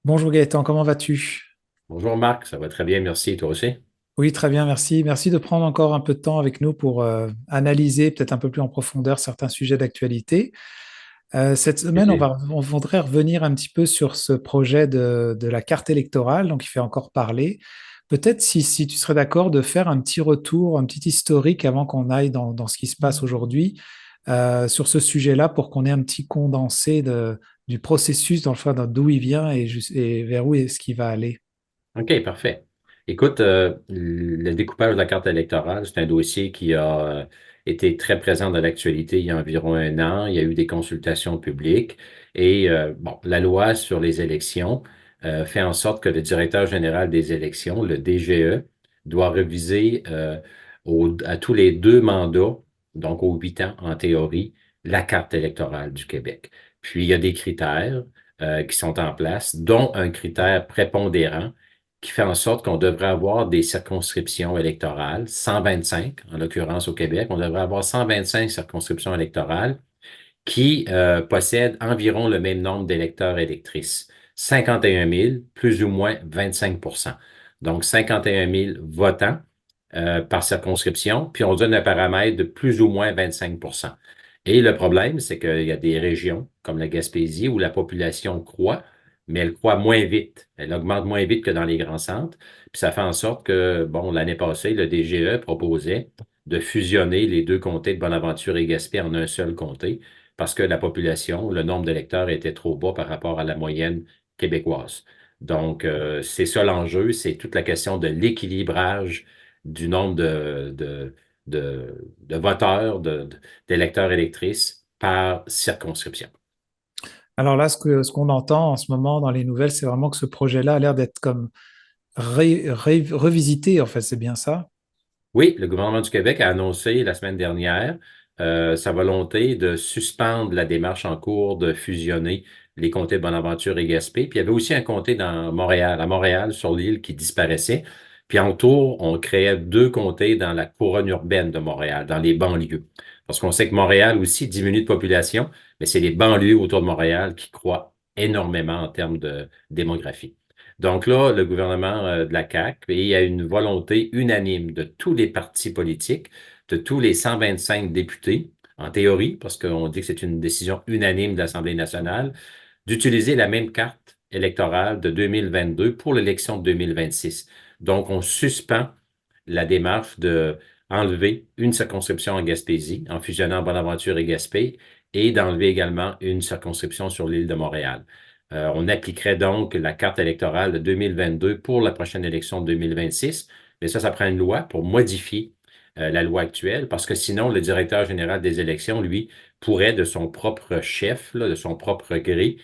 Bonjour Gaëtan, comment vas-tu? Bonjour Marc, ça va très bien, merci. Toi aussi? Oui, très bien, merci. Merci de prendre encore un peu de temps avec nous pour analyser peut-être un peu plus en profondeur certains sujets d'actualité. Cette semaine, Plaisir. on voudrait revenir un petit peu sur ce projet de la carte électorale, donc il fait encore parler. Peut-être si tu serais d'accord de faire un petit retour, un petit historique avant qu'on aille dans ce qui se passe aujourd'hui sur ce sujet-là pour qu'on ait un petit condensé du processus, dans le fond, d'où il vient et vers où est-ce qu'il va aller. OK, parfait. Écoute, le découpage de la carte électorale, c'est un dossier qui a été très présent dans l'actualité il y a environ un an. Il y a eu des consultations publiques et bon, la loi sur les élections fait en sorte que le directeur général des élections, le DGE, doit réviser à tous les 2 mandats, donc aux 8 ans en théorie, la carte électorale du Québec. Puis il y a des critères qui sont en place, dont un critère prépondérant qui fait en sorte qu'on devrait avoir des circonscriptions électorales, 125 en l'occurrence au Québec, on devrait avoir 125 circonscriptions électorales qui possèdent environ le même nombre d'électeurs et électrices. 51 000, plus ou moins 25. Donc 51 000 votants par circonscription, puis on donne un paramètre de plus ou moins 25. Et le problème, c'est qu'il y a des régions comme la Gaspésie où la population croît, mais elle croît moins vite. Elle augmente moins vite que dans les grands centres. Puis ça fait en sorte que, bon, l'année passée, le DGE proposait de fusionner les deux comtés de Bonaventure et Gaspé en un seul comté parce que la population, le nombre d'électeurs était trop bas par rapport à la moyenne québécoise. Donc, c'est ça l'enjeu, c'est toute la question de l'équilibrage du nombre de voteurs, d'électeurs électrices par circonscription. Alors là, ce qu'on entend en ce moment dans les nouvelles, c'est vraiment que ce projet-là a l'air d'être comme revisité, en fait, c'est bien ça. Oui, le gouvernement du Québec a annoncé la semaine dernière sa volonté de suspendre la démarche en cours de fusionner les comtés de Bonaventure et Gaspé. Puis il y avait aussi un comté dans Montréal, à Montréal, sur l'île, qui disparaissait. Puis en tour, on créait 2 comtés dans la couronne urbaine de Montréal, dans les banlieues. Parce qu'on sait que Montréal aussi diminue de population, mais c'est les banlieues autour de Montréal qui croient énormément en termes de démographie. Donc là, le gouvernement de la CAQ, et il y a une volonté unanime de tous les partis politiques, de tous les 125 députés, en théorie, parce qu'on dit que c'est une décision unanime de l'Assemblée nationale, d'utiliser la même carte électorale de 2022 pour l'élection de 2026. Donc, on suspend la démarche de enlever une circonscription en Gaspésie en fusionnant Bonaventure et Gaspé et d'enlever également une circonscription sur l'île de Montréal. On appliquerait donc la carte électorale de 2022 pour la prochaine élection de 2026, mais ça prend une loi pour modifier la loi actuelle, parce que sinon, le directeur général des élections, lui, pourrait de son propre chef, là, de son propre gré,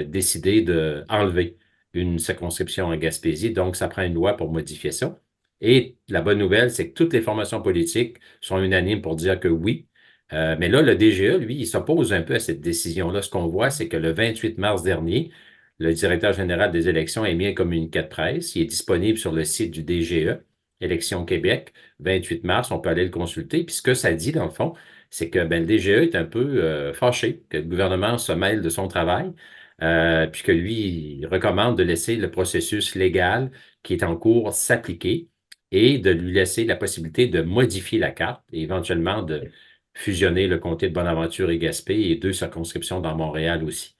décider d'enlever une circonscription en Gaspésie. Donc, ça prend une loi pour modifier ça. Et la bonne nouvelle, c'est que toutes les formations politiques sont unanimes pour dire que oui. Mais là, le DGE, lui, il s'oppose un peu à cette décision-là. Ce qu'on voit, c'est que le 28 mars dernier, le directeur général des élections a émis un communiqué de presse. Il est disponible sur le site du DGE, Élections Québec, 28 mars, on peut aller le consulter. Puis ce que ça dit, dans le fond, c'est que ben, le DGE est un peu fâché que le gouvernement se mêle de son travail, puis que lui, il recommande de laisser le processus légal qui est en cours s'appliquer et de lui laisser la possibilité de modifier la carte et éventuellement de fusionner le comté de Bonaventure et Gaspé et 2 circonscriptions dans Montréal aussi.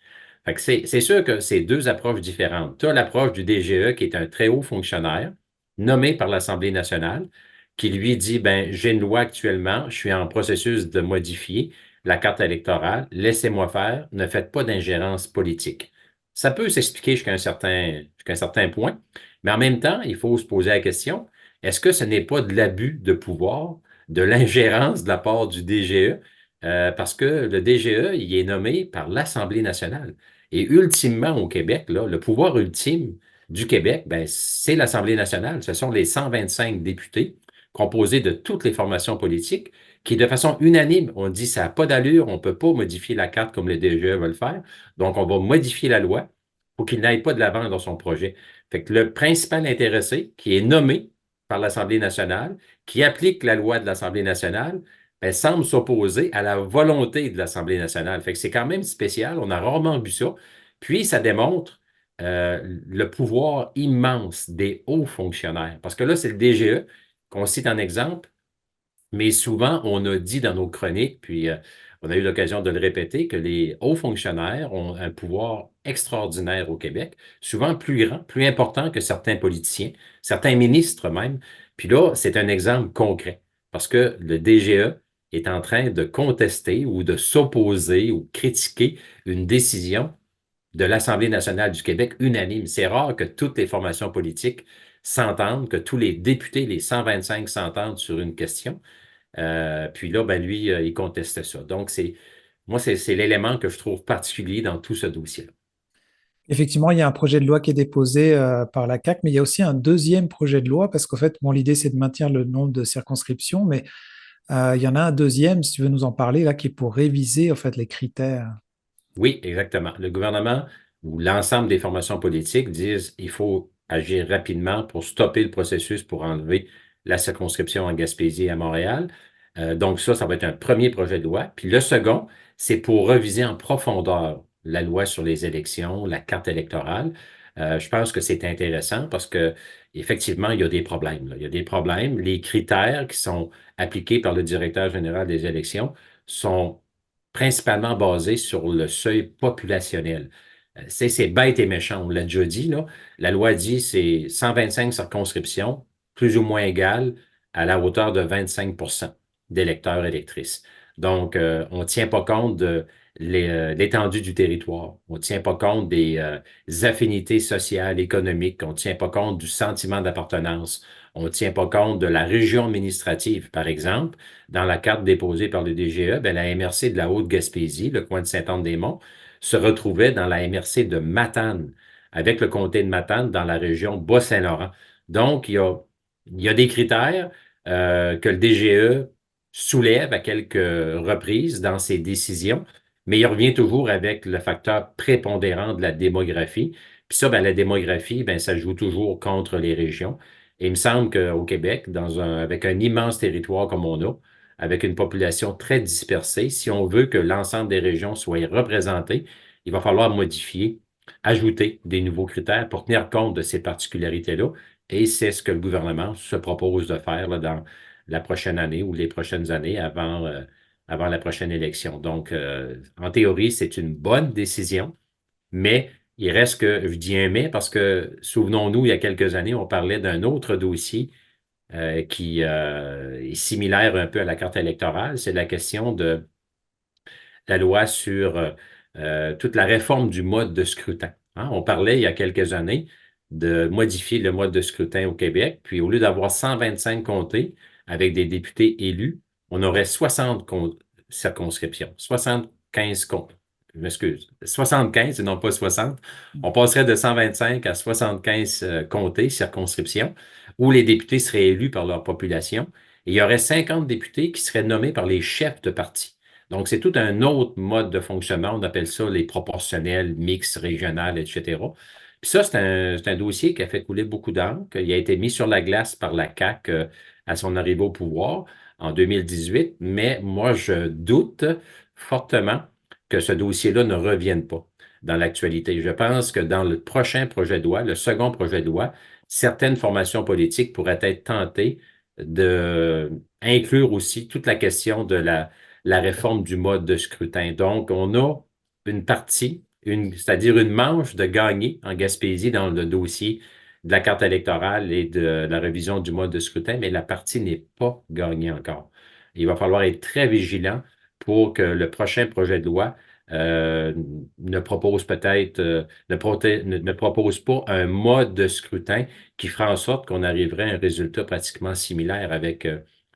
Fait que c'est sûr que c'est 2 approches différentes. Tu as l'approche du DGE qui est un très haut fonctionnaire nommé par l'Assemblée nationale qui lui dit, ben, j'ai une loi actuellement, je suis en processus de modifier la carte électorale, laissez-moi faire, ne faites pas d'ingérence politique. Ça peut s'expliquer jusqu'à un certain point, mais en même temps, il faut se poser la question, est-ce que ce n'est pas de l'abus de pouvoir, de l'ingérence de la part du DGE? Parce que le DGE, il est nommé par l'Assemblée nationale. Et ultimement, au Québec, là, le pouvoir ultime du Québec, ben, c'est l'Assemblée nationale. Ce sont les 125 députés composés de toutes les formations politiques qui, de façon unanime, ont dit ça n'a pas d'allure, on ne peut pas modifier la carte comme le DGE veut le faire. Donc, on va modifier la loi pour qu'il n'aille pas de l'avant dans son projet. Fait que le principal intéressé, qui est nommé par l'Assemblée nationale, qui applique la loi de l'Assemblée nationale, ben, semble s'opposer à la volonté de l'Assemblée nationale. Fait que c'est quand même spécial, on a rarement vu ça. Puis, ça démontre le pouvoir immense des hauts fonctionnaires. Parce que là, c'est le DGE qu'on cite en exemple, mais souvent, on a dit dans nos chroniques, puis on a eu l'occasion de le répéter, que les hauts fonctionnaires ont un pouvoir extraordinaire au Québec, souvent plus grand, plus important que certains politiciens, certains ministres même. Puis là, c'est un exemple concret, parce que le DGE est en train de contester ou de s'opposer ou critiquer une décision de l'Assemblée nationale du Québec unanime. C'est rare que toutes les formations politiques s'entendent, que tous les députés, les 125, s'entendent sur une question. Puis là, ben lui, il contestait ça. Donc, c'est l'élément que je trouve particulier dans tout ce dossier-là. Effectivement, il y a un projet de loi qui est déposé par la CAQ, mais il y a aussi un deuxième projet de loi parce qu'en fait, bon, l'idée, c'est de maintenir le nombre de circonscriptions, mais il y en a un deuxième, si tu veux nous en parler, là, qui est pour réviser en fait les critères. Oui, exactement. Le gouvernement ou l'ensemble des formations politiques disent il faut agir rapidement pour stopper le processus pour enlever la circonscription en Gaspésie et à Montréal. Donc ça va être un premier projet de loi. Puis le second, c'est pour reviser en profondeur la loi sur les élections, la carte électorale. Je pense que c'est intéressant parce que effectivement, il y a des problèmes, là. Il y a des problèmes. Les critères qui sont appliqués par le directeur général des élections sont principalement basé sur le seuil populationnel. C'est bête et méchant, on l'a déjà dit, là. La loi dit c'est 125 circonscriptions, plus ou moins égales, à la hauteur de 25 d'électeurs électrices. Donc, on ne tient pas compte de l'étendue du territoire. On ne tient pas compte des affinités sociales, économiques. On ne tient pas compte du sentiment d'appartenance. On ne tient pas compte de la région administrative. Par exemple, dans la carte déposée par le DGE, ben, la MRC de la Haute-Gaspésie, le coin de Saint-Anne-des-Monts, se retrouvait dans la MRC de Matane, avec le comté de Matane dans la région Bas-Saint-Laurent. Donc, il y a des critères que le DGE soulève à quelques reprises dans ses décisions, mais il revient toujours avec le facteur prépondérant de la démographie. Puis ça, ben, la démographie, ben, ça joue toujours contre les régions. Et il me semble qu'au Québec, avec un immense territoire comme on a, avec une population très dispersée, si on veut que l'ensemble des régions soient représentées, il va falloir modifier, ajouter des nouveaux critères pour tenir compte de ces particularités-là. Et c'est ce que le gouvernement se propose de faire là, dans la prochaine année ou les prochaines années avant la prochaine élection. Donc, en théorie, c'est une bonne décision, mais il reste que, je dis un mais, parce que souvenons-nous, il y a quelques années, on parlait d'un autre dossier qui est similaire un peu à la carte électorale. C'est la question de la loi sur toute la réforme du mode de scrutin. Hein? On parlait il y a quelques années de modifier le mode de scrutin au Québec, puis au lieu d'avoir 125 comtés avec des députés élus, on aurait 60 circonscriptions, 75 comtés. Je m'excuse, 75 et non pas 60. On passerait de 125 à 75 comtés, circonscriptions, où les députés seraient élus par leur population. Et il y aurait 50 députés qui seraient nommés par les chefs de parti. Donc, c'est tout un autre mode de fonctionnement. On appelle ça les proportionnels, mix, régional, etc. Puis ça, c'est un dossier qui a fait couler beaucoup d'encre. Il a été mis sur la glace par la CAQ à son arrivée au pouvoir en 2018. Mais moi, je doute fortement que ce dossier-là ne revienne pas dans l'actualité. Je pense que dans le prochain projet de loi, le second projet de loi, certaines formations politiques pourraient être tentées de inclure aussi toute la question de la réforme du mode de scrutin. Donc, on a une partie, c'est-à-dire une manche de gagner en Gaspésie dans le dossier de la carte électorale et de la révision du mode de scrutin, mais la partie n'est pas gagnée encore. Il va falloir être très vigilant pour que le prochain projet de loi euh, ne propose peut-être ne propose pas un mode de scrutin qui fera en sorte qu'on arriverait à un résultat pratiquement similaire avec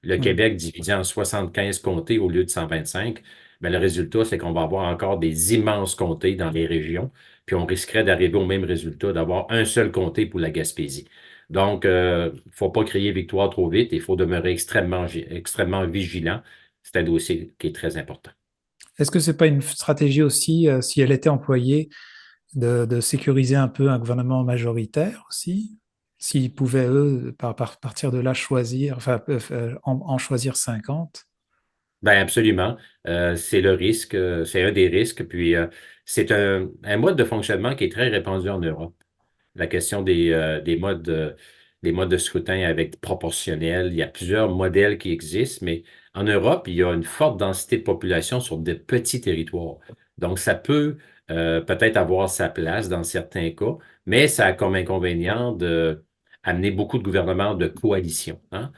le Hmm. Québec divisé en 75 comtés au lieu de 125. Mais le résultat, c'est qu'on va avoir encore des immenses comtés dans les régions, puis on risquerait d'arriver au même résultat, d'avoir un seul comté pour la Gaspésie. Donc, il faut pas crier victoire trop vite, il faut demeurer extrêmement vigilant. C'est un dossier qui est très important. Est-ce que c'est pas une stratégie aussi, si elle était employée, de sécuriser un peu un gouvernement majoritaire aussi, s'ils pouvaient, eux, partir de là, choisir, enfin, en choisir 50? Ben absolument. C'est le risque, c'est un des risques. Puis c'est un mode de fonctionnement qui est très répandu en Europe. La question des modes de scrutin avec proportionnel. Il y a plusieurs modèles qui existent, mais en Europe, il y a une forte densité de population sur de petits territoires. Donc, ça peut peut-être avoir sa place dans certains cas, mais ça a comme inconvénient de amener beaucoup de gouvernements de coalition, hein.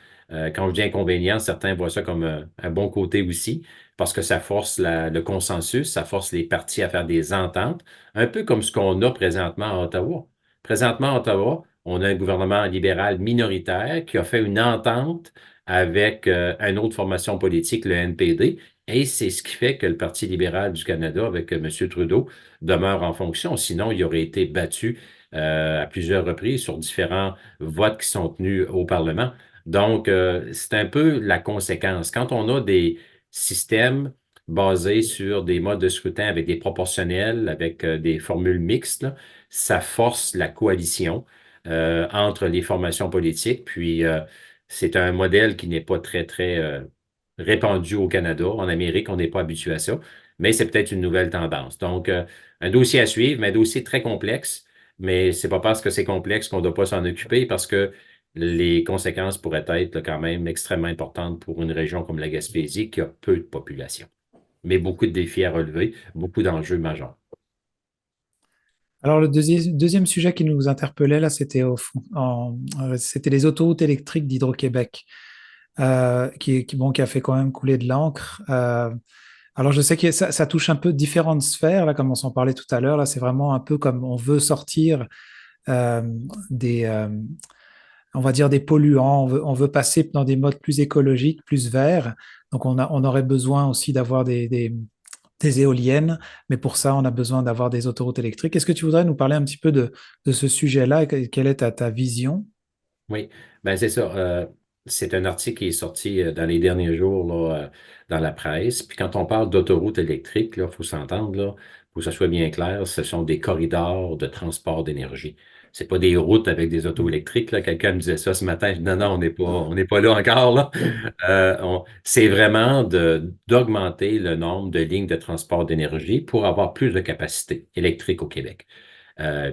Quand je dis inconvénient, certains voient ça comme un bon côté aussi, parce que ça force le consensus, ça force les partis à faire des ententes, un peu comme ce qu'on a présentement à Ottawa. Présentement, à Ottawa, on a un gouvernement libéral minoritaire qui a fait une entente avec une autre formation politique, le NPD, et c'est ce qui fait que le Parti libéral du Canada, avec M. Trudeau, demeure en fonction. Sinon, il aurait été battu à plusieurs reprises sur différents votes qui sont tenus au Parlement. Donc, c'est un peu la conséquence. Quand on a des systèmes basés sur des modes de scrutin avec des proportionnels, avec des formules mixtes, là, ça force la coalition entre les formations politiques. Puis, c'est un modèle qui n'est pas très répandu au Canada. En Amérique, on n'est pas habitué à ça, mais c'est peut-être une nouvelle tendance. Donc, un dossier à suivre, mais un dossier très complexe, mais c'est pas parce que c'est complexe qu'on ne doit pas s'en occuper, parce que les conséquences pourraient être là, quand même extrêmement importantes pour une région comme la Gaspésie qui a peu de population, mais beaucoup de défis à relever, beaucoup d'enjeux majeurs. Alors, le deuxième sujet qui nous interpellait, là, c'était c'était les autoroutes électriques d'Hydro-Québec, bon, qui a fait quand même couler de l'encre. Alors, je sais que ça touche un peu différentes sphères, là, comme on s'en parlait tout à l'heure. Là, c'est vraiment un peu comme on veut sortir euh, des, on va dire, des polluants. On veut passer dans des modes plus écologiques, plus verts. Donc, on aurait besoin aussi d'avoir des éoliennes, mais pour ça, on a besoin d'avoir des autoroutes électriques. Est-ce que tu voudrais nous parler un petit peu de ce sujet-là et quelle est ta vision? Oui, ben c'est ça. C'est un article qui est sorti dans les derniers jours là, dans la presse. Puis quand on parle d'autoroute électrique, il faut s'entendre, là, faut que ça soit bien clair, ce sont des corridors de transport d'énergie. C'est pas des routes avec des autos électriques, là. Quelqu'un me disait ça ce matin. Je dis, non, non, on n'est pas là encore, là. C'est vraiment d'augmenter le nombre de lignes de transport d'énergie pour avoir plus de capacité électrique au Québec.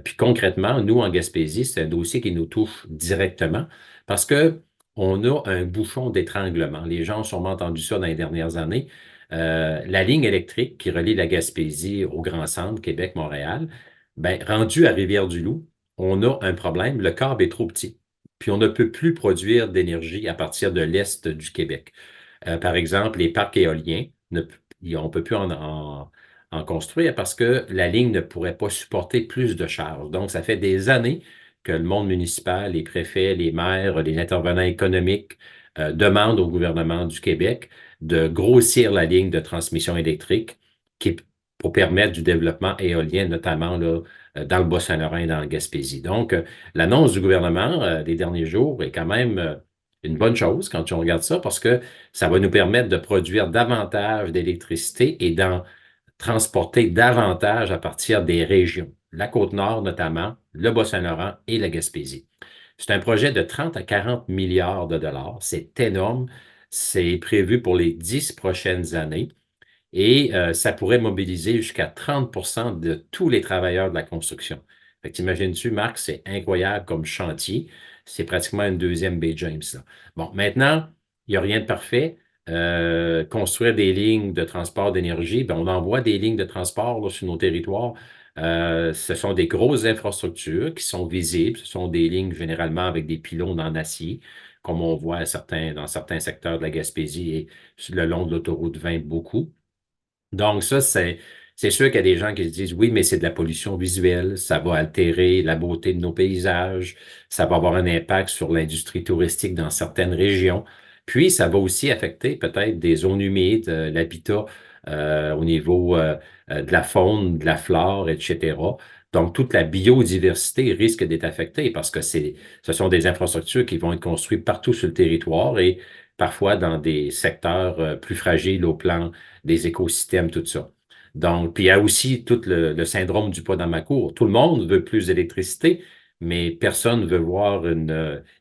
Puis concrètement, nous, en Gaspésie, c'est un dossier qui nous touche directement parce que on a un bouchon d'étranglement. Les gens ont sûrement entendu ça dans les dernières années. La ligne électrique qui relie la Gaspésie au Grand Centre, Québec, Montréal, ben, rendue à Rivière-du-Loup, on a un problème. Le câble est trop petit. Puis on ne peut plus produire d'énergie à partir de l'est du Québec. Par exemple, les parcs éoliens, on ne peut plus en construire parce que la ligne ne pourrait pas supporter plus de charges. Donc, ça fait des années que le monde municipal, les préfets, les maires, les intervenants économiques demandent au gouvernement du Québec de grossir la ligne de transmission électrique qui, pour permettre du développement éolien, notamment là, dans le Bas-Saint-Laurent et dans le Gaspésie. Donc, l'annonce du gouvernement des derniers jours est quand même une bonne chose quand on regarde ça parce que ça va nous permettre de produire davantage d'électricité et d'en transporter davantage à partir des régions, la Côte-Nord notamment, le Bas-Saint-Laurent et la Gaspésie. C'est un projet de 30 à 40 milliards de dollars. C'est énorme. C'est prévu pour les 10 prochaines années et ça pourrait mobiliser jusqu'à 30 de tous les travailleurs de la construction. Fait que t'imagines-tu, Marc, c'est incroyable comme chantier. C'est pratiquement une deuxième Bay James, là. Bon, maintenant, il n'y a rien de parfait. Construire des lignes de transport d'énergie, ben, on envoie des lignes de transport là, sur nos territoires. Ce sont des grosses infrastructures qui sont visibles. Ce sont des lignes généralement avec des pylônes en acier, comme on voit dans certains secteurs de la Gaspésie et le long de l'autoroute 20 beaucoup. Donc, ça, c'est sûr qu'il y a des gens qui se disent, oui, mais c'est de la pollution visuelle, ça va altérer la beauté de nos paysages, ça va avoir un impact sur l'industrie touristique dans certaines régions. Puis, ça va aussi affecter peut-être des zones humides, l'habitat au niveau de la faune, de la flore, etc. Donc, toute la biodiversité risque d'être affectée parce que ce sont des infrastructures qui vont être construites partout sur le territoire et parfois dans des secteurs plus fragiles au plan des écosystèmes, tout ça. Donc, puis il y a aussi tout le syndrome du pas dans ma cour. Tout le monde veut plus d'électricité, mais personne ne veut voir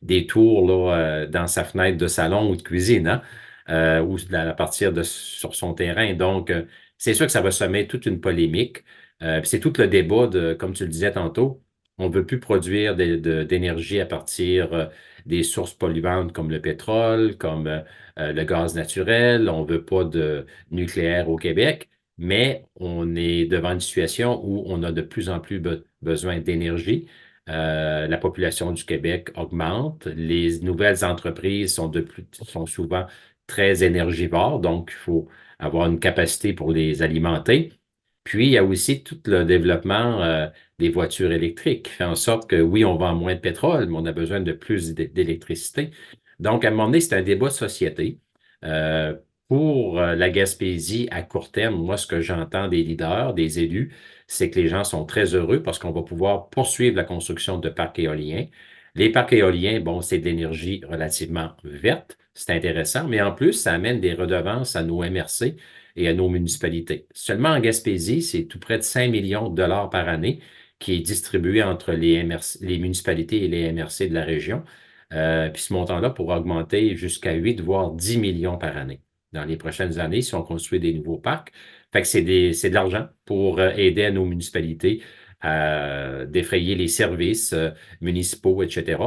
des tours là, dans sa fenêtre de salon ou de cuisine, hein? ou à partir de sur son terrain. Donc, c'est sûr que ça va semer toute une polémique. Puis c'est tout le débat de, comme tu le disais tantôt, on ne veut plus produire d'énergie à partir des sources polluantes comme le pétrole, comme le gaz naturel. On ne veut pas de nucléaire au Québec, mais on est devant une situation où on a de plus en plus besoin d'énergie. La population du Québec augmente. Les nouvelles entreprises sont souvent très énergivores, donc il faut avoir une capacité pour les alimenter. Puis, il y a aussi tout le développement des voitures électriques qui fait en sorte que, oui, on vend moins de pétrole, mais on a besoin de plus d'électricité. Donc, à un moment donné, c'est un débat de société. Euh, pour la Gaspésie, à court terme, moi, ce que j'entends des leaders, des élus, c'est que les gens sont très heureux parce qu'on va pouvoir poursuivre la construction de parcs éoliens. Les parcs éoliens, bon, c'est de l'énergie relativement verte, c'est intéressant, mais en plus, ça amène des redevances à nos MRC et à nos municipalités. Seulement en Gaspésie, c'est tout près de 5 millions de dollars par année qui est distribué entre les les municipalités et les MRC de la région. Puis ce montant-là pourra augmenter jusqu'à 8, voire 10 millions par année dans les prochaines années si on construit des nouveaux parcs. Fait que c'est de l'argent pour aider à nos municipalités à défrayer les services municipaux, etc.,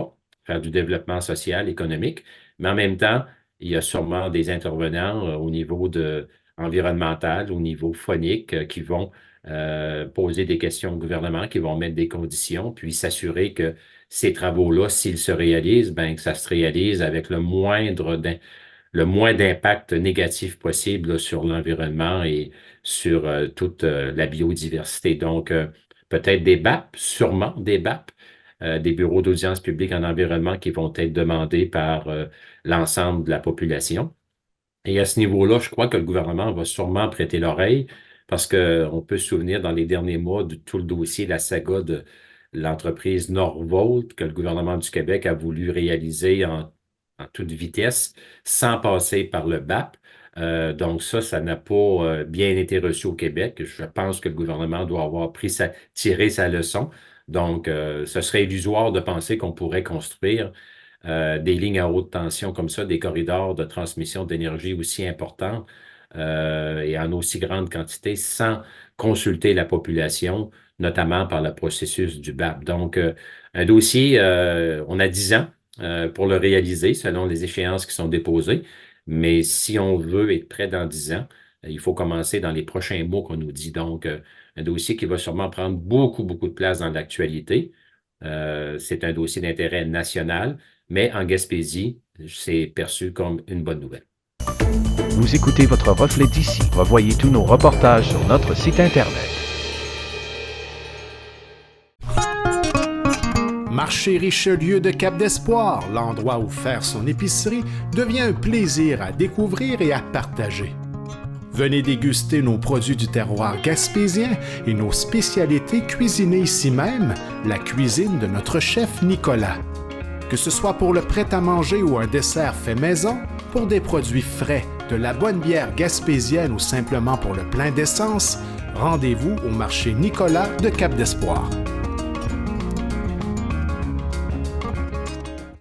faire du développement social, économique. Mais en même temps, il y a sûrement des intervenants au niveau environnemental, au niveau phonique, qui vont poser des questions au gouvernement, qui vont mettre des conditions, puis s'assurer que ces travaux-là, s'ils se réalisent, ben, que ça se réalise avec le moins d'impact négatif possible là, sur l'environnement et sur toute la biodiversité. Donc, peut-être des BAP, sûrement des BAP, des bureaux d'audience publique en environnement qui vont être demandés par l'ensemble de la population. Et à ce niveau-là, je crois que le gouvernement va sûrement prêter l'oreille parce qu'on peut se souvenir dans les derniers mois de tout le dossier, la saga de l'entreprise Norvolt que le gouvernement du Québec a voulu réaliser en toute vitesse sans passer par le BAP. Donc ça n'a pas bien été reçu au Québec. Je pense que le gouvernement doit avoir tiré sa leçon. Donc, ce serait illusoire de penser qu'on pourrait construire des lignes à haute tension comme ça, des corridors de transmission d'énergie aussi importants et en aussi grande quantité sans consulter la population, notamment par le processus du BAP. Donc, un dossier, on a 10 ans pour le réaliser selon les échéances qui sont déposées, mais si on veut être prêt dans 10 ans, il faut commencer dans les prochains mois qu'on nous dit. Donc, un dossier qui va sûrement prendre beaucoup, beaucoup de place dans l'actualité. C'est un dossier d'intérêt national, mais en Gaspésie, c'est perçu comme une bonne nouvelle. Vous écoutez votre reflet d'ici. Revoyez tous nos reportages sur notre site Internet. Marché Richelieu de Cap-d'Espoir, l'endroit où faire son épicerie devient un plaisir à découvrir et à partager. Venez déguster nos produits du terroir gaspésien et nos spécialités cuisinées ici même, la cuisine de notre chef Nicolas. Que ce soit pour le prêt-à-manger ou un dessert fait maison, pour des produits frais, de la bonne bière gaspésienne ou simplement pour le plein d'essence, rendez-vous au marché Nicolas de Cap-d'Espoir.